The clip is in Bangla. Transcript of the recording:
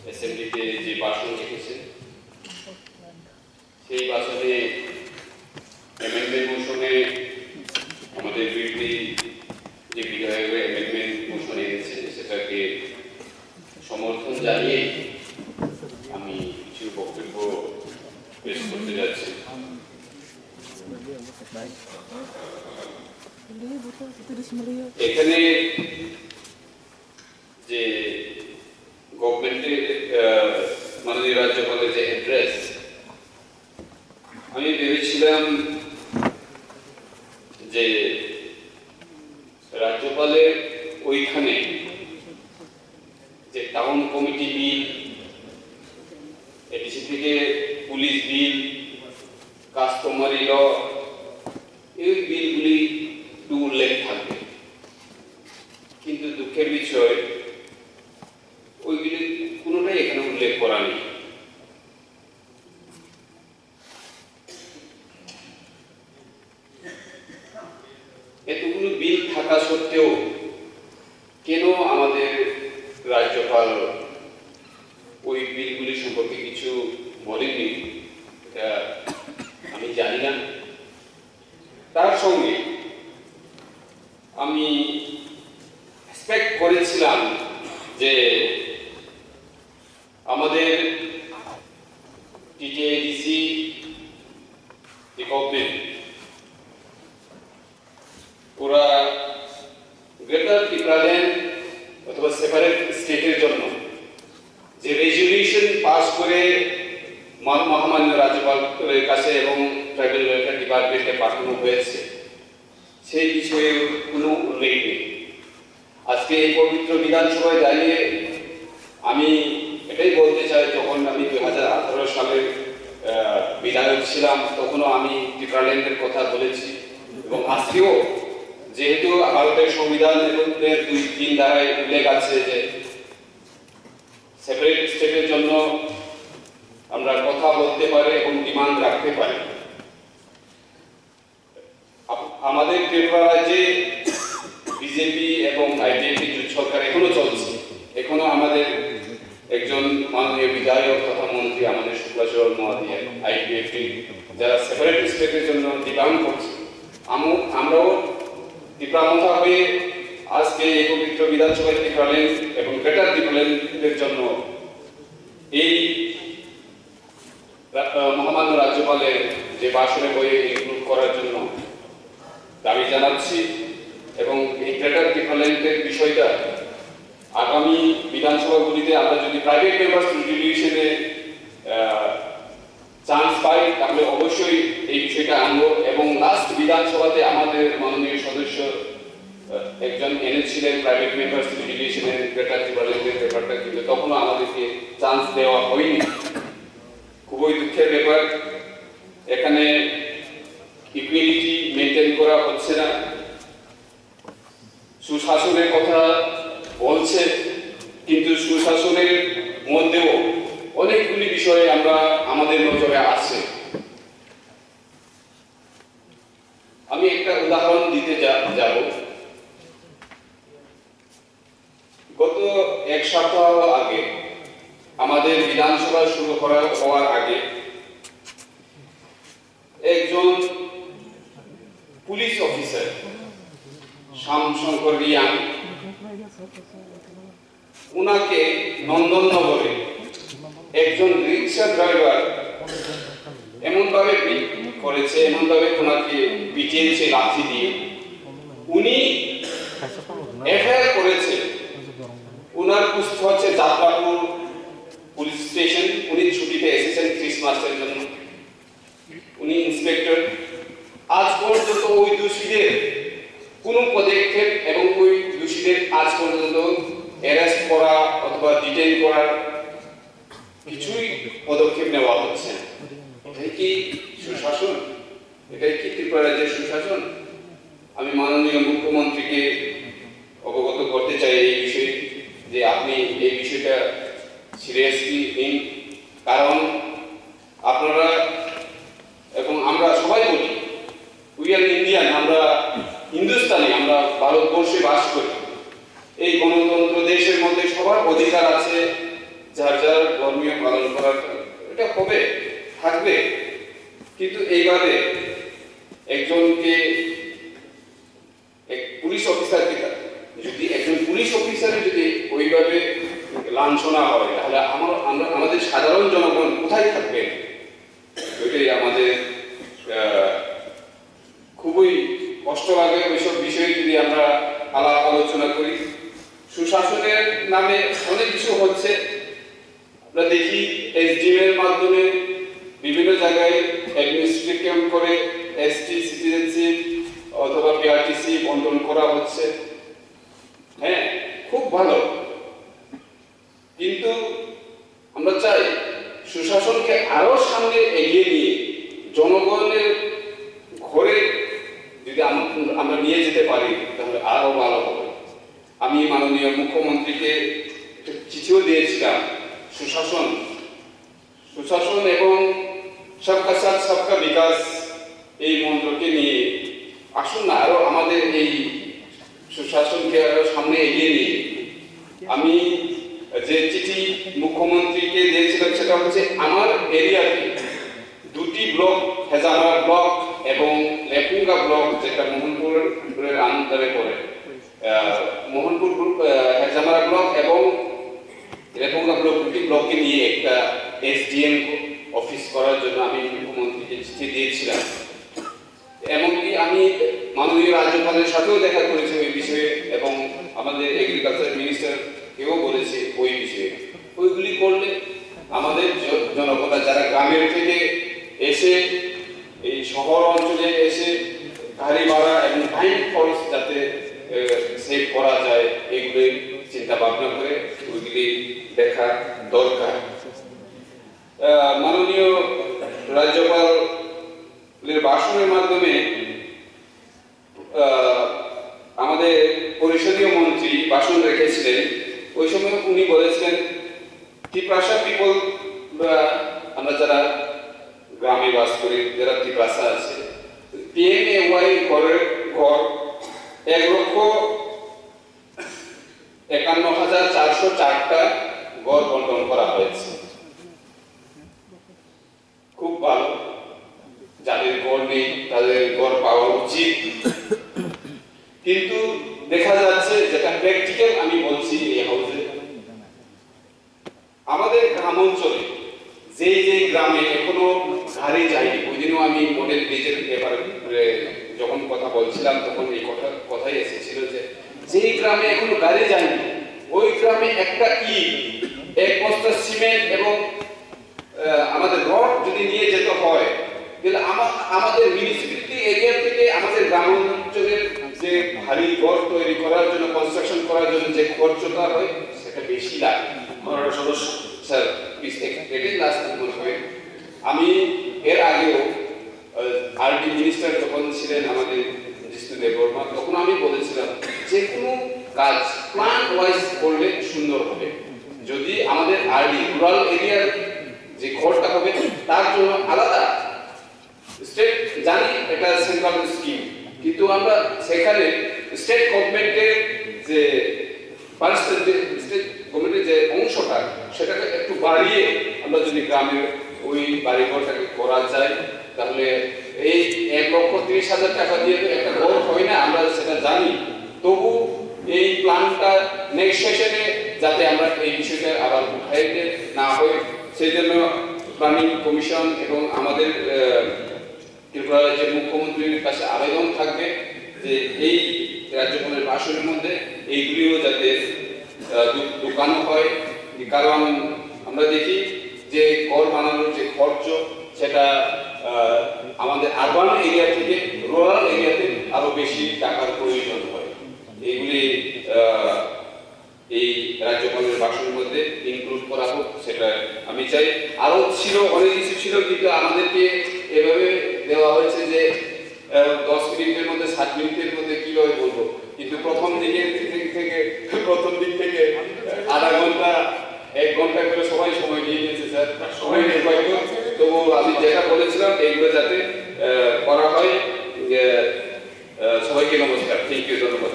অ্যাসেম্বলিতে যে ভাষণ রেখেছেন সেই ভাষণে অ্যামেন্ডমেন্ট মোশনে আমাদের বিরোধী যে বিধায়করা অ্যামেন্ডমেন্ট মোশন এনেছেন সেটাকে সমর্থন জানিয়ে আমি কিছু বক্তব্য পেশ করতে যাচ্ছি। এখানে যে গভর্নমেন্টের মাননীয় রাজ্যপালের যে অ্যাড্রেস, আমি ভেবেছিলাম যে রাজ্যপালের ওইখানে যে টাউন কমিটি বিল, এডিসি থেকে পুলিশ বিল, কাস্টমারি ল, এই বিলগুলি একটু উল্লেখ থাকবে, কিন্তু দুঃখের বিষয় ওইগুলি কোনোটাই এখানে উল্লেখ করা নেই। এতগুলো বিল থাকা সত্ত্বেও কেন আমাদের রাজ্যপাল ওই বিলগুলি সম্পর্কে কিছু বলেননি এটা আমি জানি না। তার সঙ্গে আমি এক্সপেক্ট করেছিলাম যে আমাদের টিটিআইডিসি গভর্নমেন্ট ওরা গ্রেটার ত্রিপুরাল্যান্ড অথবা সেপারেট স্টেটের জন্য যে রেজলিউশন পাস করে মহামান্য রাজ্যপালের কাছে এবং ট্রাইবাল ওয়েলফেয়ার ডিপার্টমেন্টে পাঠানো হয়েছে, সেই বিষয়ে কোনো উল্লেখ নেই। আজকে এই পবিত্র বিধানসভায় দাঁড়িয়ে আমি এটাই বলতে চাই, যখন আমি 2018 সালের বিধায়ক ছিলাম তখনও আমি ত্রিপুরাল্যান্ডের কথা বলেছি, এবং আজকেও যেহেতু ভারতের সংবিধানের 2-3 ধারায় উল্লেখ আছে যে সেপারেট স্টেটের জন্য আমরা কথা বলতে পারি এবং ডিমান্ড রাখতে পারি। আমাদের ত্রিপুরা রাজ্যে বিজেপি এবং আইডিএফটি জোট সরকার এখনো চলছে। এখনো আমাদের একজন মাননীয় বিধায়ক তথা মন্ত্রী আমাদের শুক্লাচরণ মহাদিয়া আইডিএফটি যারা সেপারেট স্টেটের জন্য ডিমান্ড করছে, আমরাও ত্রিপুরামতা হয়ে আজকে এই পবিত্র বিধানসভায় ত্রিপুরাল্যান্ড এবং গ্রেটার ত্রিপুরাল্যান্ডের জন্য এই মহামান্য রাজ্যপালের যে ভাষণে বইয়ে ইনক্লুড করার জন্য দাবি জানাচ্ছি। এবং এই গ্রেটার ত্রিপুরাল্যান্ডের বিষয়টা আগামী বিধানসভাগুলিতে আমরা যদি প্রাইভেট মেম্বার্স রেজলিউশনে চান্স পাই তাহলে অবশ্যই এই বিষয়টা আনবো। এবং লাস্ট বিধানসভাতে আমাদের মাননীয় সদস্য একজন এনেছিলেন প্রাইভেট মেম্বার্স রেজলিউশনের গ্রেটার ত্রিপুরাল্যান্ডের ব্যাপারটা, কিন্তু তখনও আমাদেরকে চান্স দেওয়া হয়নি। খুবই দুঃখের ব্যাপার, এখানে ইকুয়ালিটি মেনটেন করা হচ্ছে না। সুশাসনের কথা বলছে, কিন্তু সুশাসনের মধ্যেও অনেকগুলি বিষয়ে আমরা আমাদের নজরে আসছে। আমি একটা উদাহরণ দিতে যাব। গত 1 সপ্তাহ আগে আমাদের বিধানসভা শুরু হওয়ার আগে একজন পুলিশ অফিসার শ্যামশঙ্কর রিয়াং, উনাকে নন্দননগরে একজন রিক্সা ড্রাইভার এমনভাবে করেছে, এমনভাবে ওনাকে পিটিয়েছে লাঠি দিয়ে। উনি এফআইআর করেছে, উনার পুষ্ট হচ্ছে যাত্রাপুর পুলিশ স্টেশন। উনি ছুটিতে এসেছেন ক্রিসমাসের জন্য, উনি ইন্সপেক্টর। আজ পর্যন্ত ওই দোষীদের কোনো পদক্ষেপ এবং ওই দোষীদের আজ পর্যন্ত অ্যারেস্ট করা অথবা ডিটেইন করার কিছুই পদক্ষেপ নেওয়া হচ্ছে না। এটাই কি সুশাসন? এটাই কি ত্রিপুরা রাজ্যের সুশাসন? আমি মাননীয় মুখ্যমন্ত্রীকে অবগত করতে চাই এই বিষয়ে যে আপনি এই বিষয়টা সিরিয়াসলি নিন। কারণ আপনারা এবং আমরা সবাই বলি উই আর ইন্ডিয়ান, আমরা হিন্দুস্তানি, আমরা ভারতবর্ষে বাস করি। এই গণতন্ত্র দেশের মধ্যে সবার অধিকার আছে যার যার ধর্মীয় পালন করার এটা হবে, থাকবে, কিন্তু এইভাবে একজনকে পুলিশ অফিসারকে যদি একজন পুলিশ অফিসারের যদি ওইভাবে লাঞ্ছনা হয়, তাহলে আমাদের সাধারণ জনগণ কোথায় থাকবে? ওইটাই আমাদের খুবই কষ্ট লাগে। ওইসব বিষয়ে যদি আমরা আলাপ আলোচনা করি, সুশাসনের নামে অনেক কিছু হচ্ছে। আমরা দেখি এসডিএম এর মাধ্যমে বিভিন্ন জায়গায় অ্যাডমিনিস্ট্রেটিভ ক্যাম্প করে এসটি সিটিজেনশিপ অথবা পিআরটিসি বন্টন করা হচ্ছে। হ্যাঁ, খুব ভালো, কিন্তু আমরা চাই সুশাসনকে আরো সামনে এগিয়ে নিয়ে জনগণের ঘরে যদি আমরা নিয়ে যেতে পারি, তাহলে আরো ভালো হবে। আমি মাননীয় মুখ্যমন্ত্রীকে চিঠিও দিয়েছিলাম, সুশাসন এবং সবকা সাথ সবকা বিকাশ এই মন্ত্রকে নিয়ে আসুন না, আরো আমাদের এই সুশাসনকে আরো সামনে এগিয়ে নিয়ে। আমি যে চিঠি মুখ্যমন্ত্রীকে দিয়েছিলাম সেটা হচ্ছে আমার এরিয়াতে 2টি ব্লক, হেজামারা ব্লক এবং লেপুঙ্গা ব্লক, যেটা মোহনপুরের আন্ডারে পড়ে, মোহনপুর হেজামারা ব্লক এবং লেপুঙ্গা ব্লক, 2টি ব্লককে নিয়ে একটা এসডিএম অফিস করার জন্য আমি মুখ্যমন্ত্রীকে চিঠি দিয়েছিলাম। এমনকি আমি মাননীয় রাজ্যপালের সাথেও দেখা করেছি ওই বিষয়ে, এবং আমাদের এগ্রিকালচার মিনিস্টারকেও বলেছি ওই বিষয়ে। ওইগুলি করলে আমাদের জনগণরা যারা গ্রামের থেকে এসে এই শহর অঞ্চলে এসে গাড়ি ভাড়া এবং টাইম খরচ যাতে সেভ করা যায়, এগুলি চিন্তা ভাবনা করে ওইগুলি দেখা দরকার। মাননীয় রাজ্যপালের ভাষণের মাধ্যমে আমাদের পরিষদীয় মন্ত্রী ভাষণ রেখেছিলেন। ওই সময় উনি বলেছিলেন, ত্রিপ্রাসা পিপল, আমরা যারা গ্রামে বাস করি, যারা ত্রিপ্রাসা আছে, PMAY ঘরের ঘর 1,51,404টা ঘর বন্টন করা হয়েছে। খুব ভালো, যাদের ঘর নেই তাদের ঘর পাওয়া উচিত। কিন্তু দেখা যাচ্ছে, যেটা প্র্যাকটিক্যাল আমি বলছি এই হাউসে, আমাদের গ্রাম অঞ্চলে যে গ্রামে এখনো গাড়ি যায়নি, ওই দিনও আমি মডেল ব্রিজের ব্যাপারে যখন কথা বলছিলাম তখন এই কথাই এসেছিল যে গ্রামে এখনো গাড়ি যায়নি, ওই গ্রামে একটা এক বস্তা সিমেন্ট এবং আমাদের রড যদি নিয়ে যেতে হয়, তাহলে আমাদের মিউনিসিপ্যালিটি এরিয়া থেকে আমাদের গ্রাম অঞ্চলের যে ভারী ঘর তৈরি করার জন্য, কনস্ট্রাকশন করার জন্য যে খরচটা হয়, সেটা বেশি লাগে। স্যার এটাই লাস্ট মনে হয়। আমি এর আগেও আরডি মিনিস্টার যখন ছিলেন আমাদের জিষ্ণু দেববর্মা, তখন আমি বলেছিলাম যে কোনো কাজ প্ল্যান ওয়াইজ করলে সুন্দর হবে। যদি আমাদের আরডি রুরাল এরিয়ার যে ঘরটা হবে, তার জন্য আলাদা স্টেট, জানি এটা সেন্ট্রাল স্কিম, কিন্তু আমরা সেখানে স্টেট গভর্নমেন্টের যে স্টেট গভর্নমেন্টের যে অংশটা, সেটাকে একটু বাড়িয়ে আমরা যদি গ্রামের ওই বাড়িঘরটাকে করা যায়, তাহলে এই 1,30,000 টাকা দিয়ে তো একটা ঘর হয় না, আমরা সেটা জানি। তবু এই প্ল্যানটা নেক্সট সেশনে যাতে আমরা এই বিষয়টা আবার উঠাইতে না হয়, সেই জন্য প্ল্যানিং কমিশন এবং আমাদের ত্রিপুরা রাজ্যের মুখ্যমন্ত্রীর কাছে আবেদন থাকবে যে এই রাজ্যপালের ভাষণের মধ্যে এইগুলিও যাতে ঢুকানো হয়। কারণ আমরা দেখি যে ঘর বানানোর যে খরচ, সেটা আমাদের আরবান এরিয়া থেকে রুরাল এরিয়াতে আরো বেশি টাকার প্রয়োজন হয়। এইগুলি এই রাজ্যপালের ভাষণের মধ্যে ইনক্লুড করা হোক, সেটা আমি চাই। আরো ছিল, অনেক কিছু ছিল, কিন্তু আমাদেরকে এভাবে দেওয়া হয়েছে যে 10 মিনিটের মধ্যে 7 মিনিটের মধ্যে কিভাবে বলবো, কিন্তু প্রথম দিক থেকে আধা ঘন্টা 1 ঘন্টা করে সবাই সময় নিয়ে নিয়েছে স্যার, সময় নির্বাহিত। তবু আমি যেটা বলেছিলাম এইগুলো যাতে করা হয়। সবাইকে নমস্কার, থ্যাংক ইউ, ধন্যবাদ।